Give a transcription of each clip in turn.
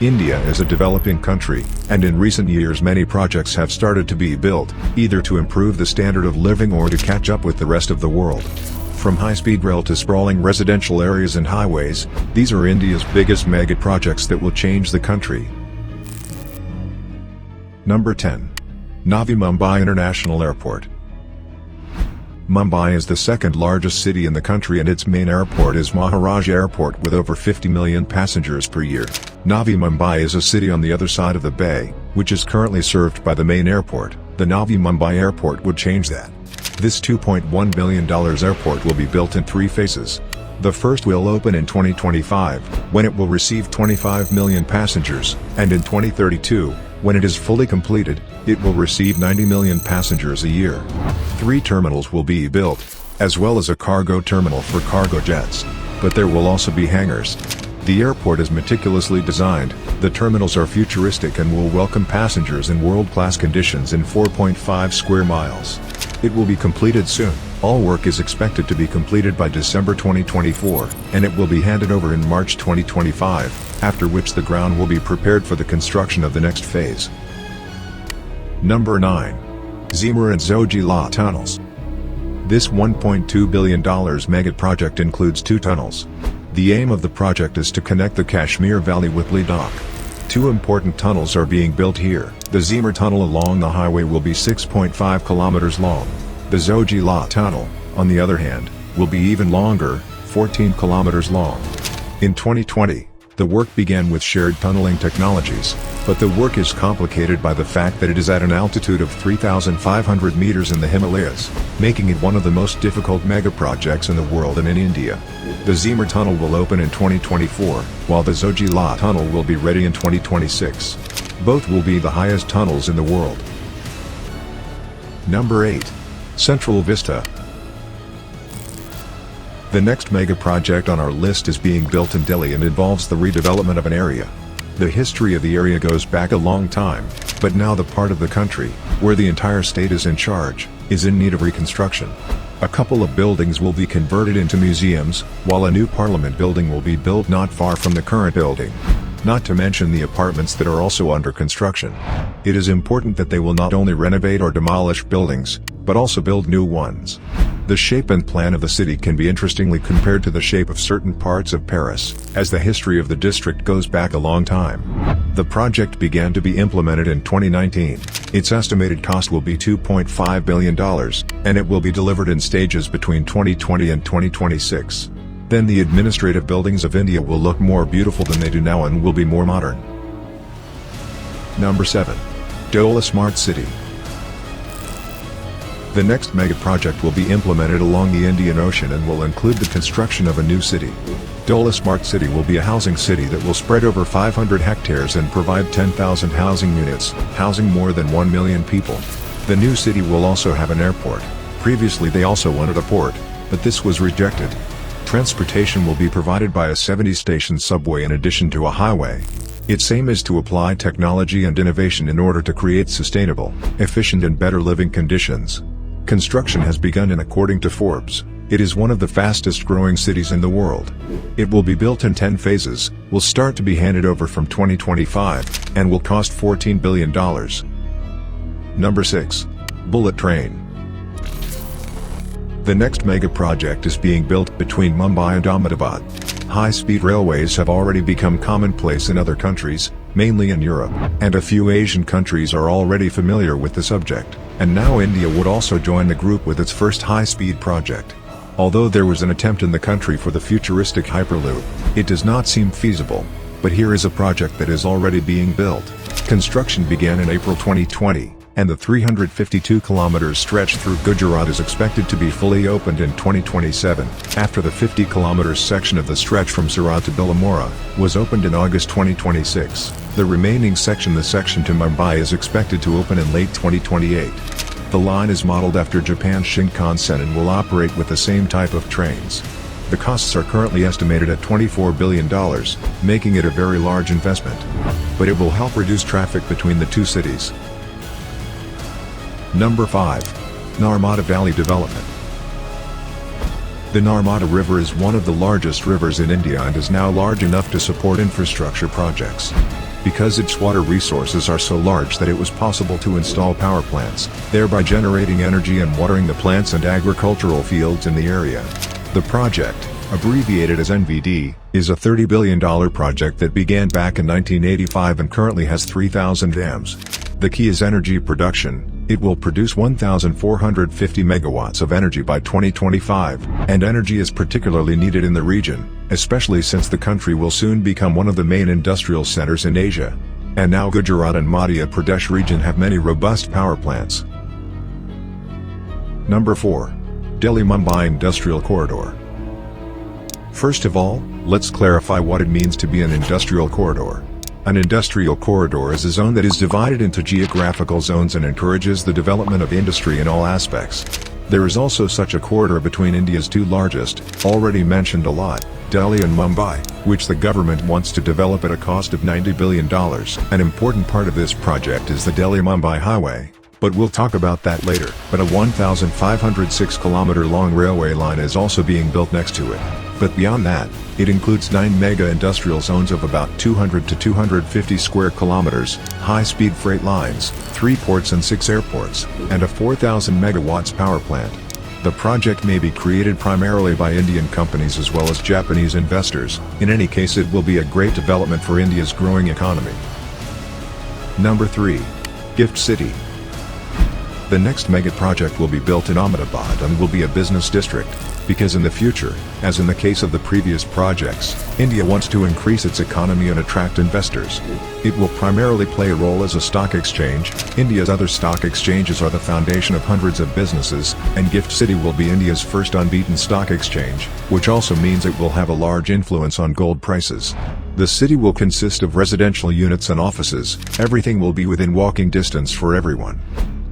India is a developing country, and in recent years many projects have started to be built, either to improve the standard of living or to catch up with the rest of the world. From high-speed rail to sprawling residential areas and highways, these are India's biggest mega projects that will change the country. Number 10. Navi Mumbai International Airport. Mumbai is the second largest city in the country and its main airport is Maharaja Airport with over 50 million passengers per year. Navi Mumbai is a city on the other side of the bay, which is currently served by the main airport. The Navi Mumbai Airport would change that. This $2.1 billion airport will be built in 3 phases. The first will open in 2025, when it will receive 25 million passengers, and in 2032, when it is fully completed, it will receive 90 million passengers a year. 3 terminals will be built, as well as a cargo terminal for cargo jets. But there will also be hangars. The airport is meticulously designed, the terminals are futuristic and will welcome passengers in world-class conditions in 4.5 square miles. It will be completed soon. All work is expected to be completed by December 2024, and it will be handed over in March 2025, after which the ground will be prepared for the construction of the next phase. Number 9. Morh and Zoji-La Tunnels. This $1.2 billion mega project includes 2 tunnels. The aim of the project is to connect the Kashmir Valley with Ladakh. 2 important tunnels are being built here. The Morh tunnel along the highway will be 6.5 kilometers long. The Zoji-La tunnel, on the other hand, will be even longer, 14 kilometers long. In 2020, the work began with shared tunneling technologies, but the work is complicated by the fact that it is at an altitude of 3,500 meters in the Himalayas, making it one of the most difficult megaprojects in the world and in India. The Morh tunnel will open in 2024, while the Zoji-La tunnel will be ready in 2026. Both will be the highest tunnels in the world. Number 8. Central Vista. The next mega project on our list is being built in Delhi and involves the redevelopment of an area. The history of the area goes back a long time, but now the part of the country, where the entire state is in charge, is in need of reconstruction. A couple of buildings will be converted into museums, while a new parliament building will be built not far from the current building. Not to mention the apartments that are also under construction. It is important that they will not only renovate or demolish buildings, but also build new ones. The shape and plan of the city can be interestingly compared to the shape of certain parts of Paris, as the history of the district goes back a long time. The project began to be implemented in 2019. Its estimated cost will be $2.5 billion, and it will be delivered in stages between 2020 and 2026. Then the administrative buildings of India will look more beautiful than they do now and will be more modern. Number 7. Dholera Smart City. The next mega project will be implemented along the Indian Ocean and will include the construction of a new city. Dholera Smart City will be a housing city that will spread over 500 hectares and provide 10,000 housing units, housing more than 1 million people. The new city will also have an airport. Previously they also wanted a port, but this was rejected. Transportation will be provided by a 70-station subway in addition to a highway. Its aim is to apply technology and innovation in order to create sustainable, efficient and better living conditions. Construction has begun and according to Forbes, it is one of the fastest growing cities in the world. It will be built in 10 phases, will start to be handed over from 2025, and will cost $14 billion. Number 6. Bullet Train. The next mega project is being built between Mumbai and Ahmedabad. High-speed railways have already become commonplace in other countries, mainly in Europe, and a few Asian countries are already familiar with the subject, and now India would also join the group with its first high-speed project. Although there was an attempt in the country for the futuristic Hyperloop, it does not seem feasible, but here is a project that is already being built. Construction began in April 2020, and the 352 kilometers stretch through Gujarat is expected to be fully opened in 2027, after the 50 kilometers section of the stretch from Surat to Dholera was opened in August 2026. The remaining section, the section to Mumbai, is expected to open in late 2028. The line is modeled after Japan's Shinkansen and will operate with the same type of trains. The costs are currently estimated at $24 billion, making it a very large investment. But it will help reduce traffic between the two cities. Number 5. Narmada Valley Development. The Narmada River is one of the largest rivers in India and is now large enough to support infrastructure projects. because its water resources are so large that it was possible to install power plants, thereby generating energy and watering the plants and agricultural fields in the area. The project, abbreviated as NVD, is a $30 billion project that began back in 1985 and currently has 3,000 dams. The key is energy production. It will produce 1,450 megawatts of energy by 2025, and energy is particularly needed in the region, especially since the country will soon become one of the main industrial centers in Asia. And now Gujarat and Madhya Pradesh region have many robust power plants. Number 4. Delhi-Mumbai Industrial Corridor. First of all, let's clarify what it means to be an industrial corridor. An industrial corridor is a zone that is divided into geographical zones and encourages the development of industry in all aspects. There is also such a corridor between India's two largest, already mentioned a lot, Delhi and Mumbai, which the government wants to develop at a cost of $90 billion. An important part of this project is the Delhi-Mumbai highway, but we'll talk about that later. But a 1,506-kilometer long railway line is also being built next to it. But beyond that, it includes 9 mega-industrial zones of about 200 to 250 square kilometers, high-speed freight lines, 3 ports and 6 airports, and a 4,000 megawatts power plant. The project may be created primarily by Indian companies as well as Japanese investors. In any case, it will be a great development for India's growing economy. Number 3. Gift City. The next mega project will be built in Ahmedabad and will be a business district, because in the future, as in the case of the previous projects, India wants to increase its economy and attract investors. It will primarily play a role as a stock exchange. India's other stock exchanges are the foundation of hundreds of businesses, and Gift City will be India's first unbeaten stock exchange, which also means it will have a large influence on gold prices. The city will consist of residential units and offices. Everything will be within walking distance for everyone.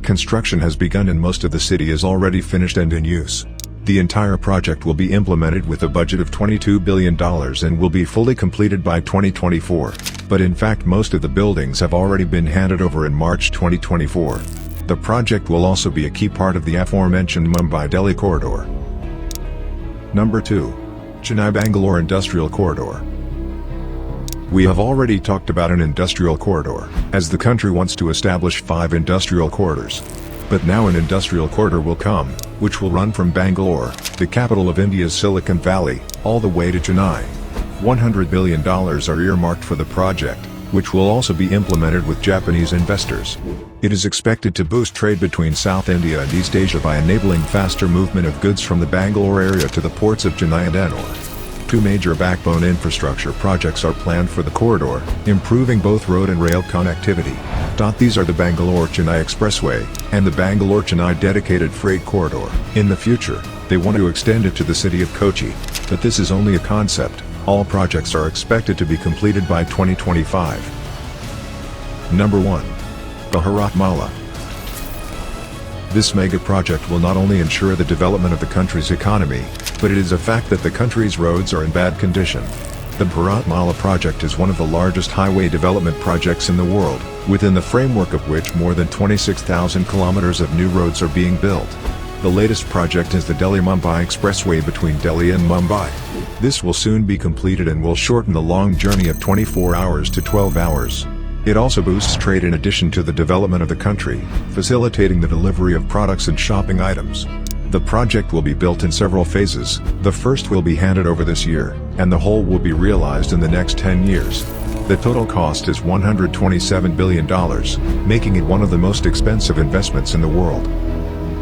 Construction has begun and most of the city is already finished and in use. The entire project will be implemented with a budget of $22 billion and will be fully completed by 2024. But in fact, most of the buildings have already been handed over in March 2024. The project will also be a key part of the aforementioned Mumbai-Delhi corridor. Number 2. Chennai-Bangalore Industrial Corridor. We have already talked about an industrial corridor, as the country wants to establish 5 industrial corridors. But now an industrial corridor will come, which will run from Bangalore, the capital of India's Silicon Valley, all the way to Chennai. $100 billion are earmarked for the project, which will also be implemented with Japanese investors. It is expected to boost trade between South India and East Asia by enabling faster movement of goods from the Bangalore area to the ports of Chennai and Ennore. 2 major backbone infrastructure projects are planned for the corridor, improving both road and rail connectivity. These are the Bangalore-Chennai Expressway, and the Bangalore-Chennai Dedicated Freight Corridor. In the future, they want to extend it to the city of Kochi, but this is only a concept. All projects are expected to be completed by 2025. Number 1. Bharatmala. This mega project will not only ensure the development of the country's economy, but it is a fact that the country's roads are in bad condition. The Bharatmala Project is one of the largest highway development projects in the world, within the framework of which more than 26,000 kilometers of new roads are being built. The latest project is the Delhi-Mumbai Expressway between Delhi and Mumbai. This will soon be completed and will shorten the long journey of 24 hours to 12 hours. It also boosts trade in addition to the development of the country, facilitating the delivery of products and shopping items. The project will be built in several phases. The first will be handed over this year, and the whole will be realized in the next 10 years. The total cost is $127 billion, making it one of the most expensive investments in the world.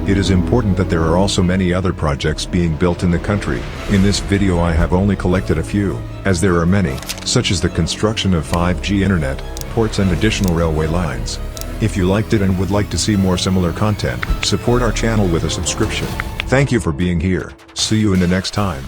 It is important that there are also many other projects being built in the country. In this video I have only collected a few, as there are many, such as the construction of 5G internet, ports and additional railway lines. If you liked it and would like to see more similar content, support our channel with a subscription. Thank you for being here. See you in the next time.